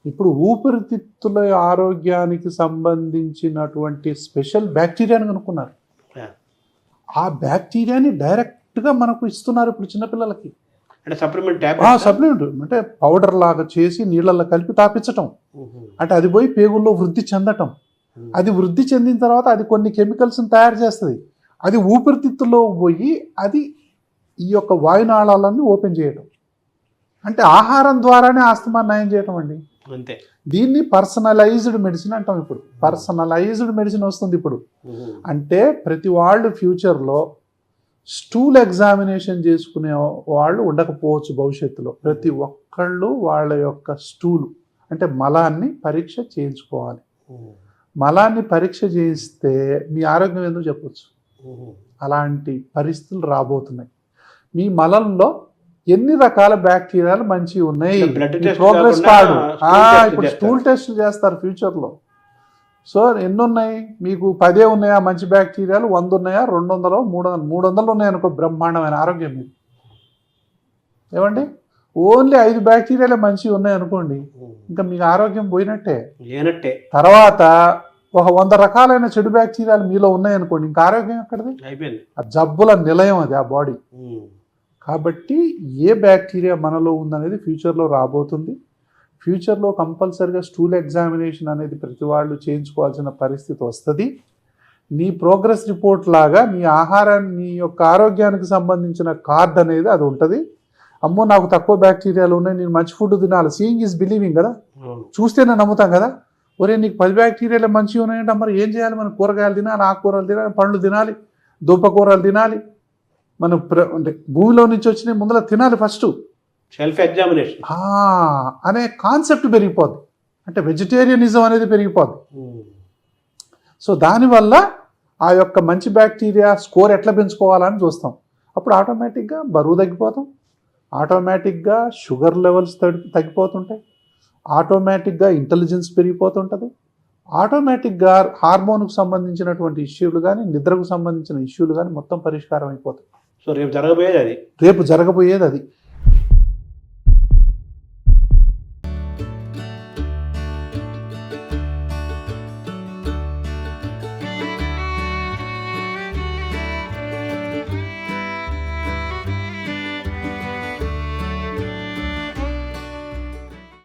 ఇప్పుడు ఊపిరితిత్తుల ఆరోగ్యానికి సంబంధించినటువంటి స్పెషల్ బ్యాక్టీరియాని కనుక్కున్నారు. ఆ బ్యాక్టీరియాని డైరెక్ట్గా మనకు ఇస్తున్నారు ఇప్పుడు చిన్నపిల్లలకి. అంటే సప్లిమెంట్ అంటే పౌడర్ లాగా చేసి నీళ్ళల్లో కలిపి తాపించటం. అంటే అది పోయి పేగుల్లో వృద్ధి చెందటం. అది వృద్ధి చెందిన తర్వాత అది కొన్ని కెమికల్స్ని తయారు చేస్తుంది. అది ఊపిరితిత్తులో పోయి అది ఈ యొక్క వాయునాళాలన్నీ ఓపెన్ చేయటం. అంటే ఆహారం ద్వారానే ఆస్తమా నయం చేయటం అండి. అంతే. దీన్ని పర్సనలైజ్డ్ మెడిసిన్ అంటాం. ఇప్పుడు పర్సనలైజ్డ్ మెడిసిన్ వస్తుంది ఇప్పుడు. అంటే ప్రతి వాళ్ళు ఫ్యూచర్లో స్టూల్ ఎగ్జామినేషన్ చేసుకునే వాళ్ళు ఉండకపోవచ్చు భవిష్యత్తులో. ప్రతి ఒక్కళ్ళు వాళ్ళ యొక్క స్టూలు అంటే మలాన్ని పరీక్ష చేయించుకోవాలి. మలాన్ని పరీక్ష చేయిస్తే మీ ఆరోగ్యం ఏందో చెప్పొచ్చు. అలాంటి పరిస్థితులు రాబోతున్నాయి. మీ మలంలో ఎన్ని రకాల బ్యాక్టీరియాలు మంచివి ఉన్నాయి, ప్రోగ్రెస్ కార్డు. ఇప్పుడు స్టూల్ టెస్టులు చేస్తారు ఫ్యూచర్లో. సో ఎన్ని ఉన్నాయి మీకు? 10 ఉన్నాయా మంచి బ్యాక్టీరియాలు? 100 ఉన్నాయా? 200, 300, 300 ఉన్నాయనుకో, బ్రహ్మాండమైన ఆరోగ్యం మీకు. ఏమండి, ఓన్లీ 5 బ్యాక్టీరియాలే మంచివి ఉన్నాయనుకోండి, ఇంకా మీకు ఆరోగ్యం పోయినట్టే. తర్వాత ఒక 100 రకాలైన చెడు బ్యాక్టీరియాలు మీలో ఉన్నాయనుకోండి, ఇంకా ఆరోగ్యం ఎక్కడిది? ఆ జబ్బుల నిలయం అది, ఆ బాడీ. కాబట్టి ఏ బ్యాక్టీరియా మనలో ఉందనేది ఫ్యూచర్లో రాబోతుంది. ఫ్యూచర్లో కంపల్సరిగా స్టూల్ ఎగ్జామినేషన్ అనేది ప్రతి వాళ్ళు చేయించుకోవాల్సిన పరిస్థితి వస్తుంది. నీ ప్రోగ్రెస్ రిపోర్ట్ లాగా నీ ఆహారాన్ని, నీ యొక్క ఆరోగ్యానికి సంబంధించిన కార్డ్ అనేది అది ఉంటుంది. అమ్మో నాకు తక్కువ బ్యాక్టీరియాలు ఉన్నాయి, నేను మంచి ఫుడ్ తినాలి. సీయింగ్ ఈజ్ బిలీవింగ్ కదా, చూస్తేనే నమ్ముతాం కదా. ఒరే నీకు 10 బ్యాక్టీరియాలు మంచిగా ఉన్నాయంటే మరి ఏం చేయాలి? మనం కూరగాయలు తినాలి, ఆకుకూరలు తినాలి, పండ్లు తినాలి, దుంపకూరలు తినాలి. మనం అంటే భూమిలో నుంచి వచ్చిన ముందర తినాలి ఫస్ట్. సెల్ఫ్ ఎగ్జామినేషన్ అనే కాన్సెప్ట్ పెరిగిపోద్ది. అంటే వెజిటేరియనిజం అనేది పెరిగిపోద్ది. సో దానివల్ల ఆ యొక్క మంచి బ్యాక్టీరియా స్కోర్ ఎట్లా పెంచుకోవాలని చూస్తాం. అప్పుడు ఆటోమేటిక్గా బరువు తగ్గిపోతాం, ఆటోమేటిక్గా షుగర్ లెవెల్స్ తగ్గిపోతుంటాయి, ఆటోమేటిక్గా ఇంటెలిజెన్స్ పెరిగిపోతుంటుంది, ఆటోమేటిక్గా హార్మోన్కు సంబంధించినటువంటి ఇష్యూలు కానీ, నిద్రకు సంబంధించిన ఇష్యూలు కానీ మొత్తం పరిష్కారం అయిపోతాయి. సో రేపు జరగబోయేది అది. రేపు జరగబోయేది అది.